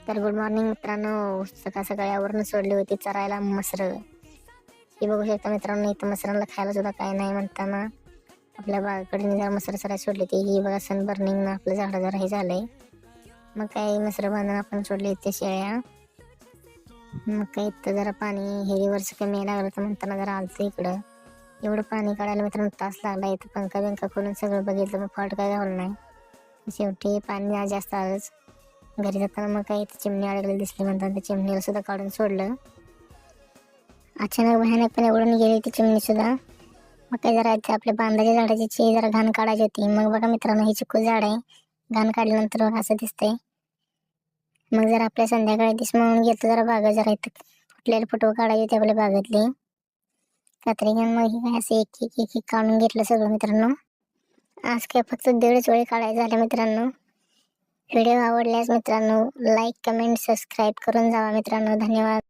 तर good morning मित्रांनो, सकाळ सकाळी आवरून सोडली होती चरायला मसरं. हे बघू शकता मित्रांनो, इथं मसरांना खायला सुद्धा काही नाही म्हणताना आपल्या बागाकडे जरा मसर सराय सोडली ती. ही बघा सन बर्निंग आपलं झाड जरा हे झालंय. मग काही मसर बांधून आपण सोडले इथे शेळ्या. मग काही इथं जरा पाणी हे वर्ष कमी लागलं तर म्हणताना जरा आलतं इकडं. एवढं पाणी काढायला मित्रांनो तास लागला. इथं पंखा बिंखा खोलून सगळं बघितलं पण फॉल्ट काय झालं नाही. शेवटी पाणी जास्त आलंच. घरी जाताना मग काही चिमणी अडकलेली दिसली म्हणतात त्या चिमणीला सुद्धा काढून सोडलं. अचानक भयानकपणे उडून गेली ती चिमणी सुद्धा. मग काही जरा आपल्या बांधाच्या झाडाची जरा घाण काढायची होती. मग बघा मित्रांनो, हे चिकू झाड आहे. घाण काढल्यानंतर असं दिसतंय. मग जरा आपल्या संध्याकाळी दिस म्हणून गेलो जरा बागा जरा इथं फुटलेले फोटो काढायचे होते आपल्या बागेतले. कात्री घेऊन मग काय असं एक एक एक एक काढून घेतलं सगळं मित्रांनो. आज काय फक्त 1.5 वेळ काढायचं झालं मित्रांनो. व्हिडिओ आवडल्यास मित्रांनो लाईक, कमेंट, सबस्क्राईब करून जावा मित्रांनो. धन्यवाद.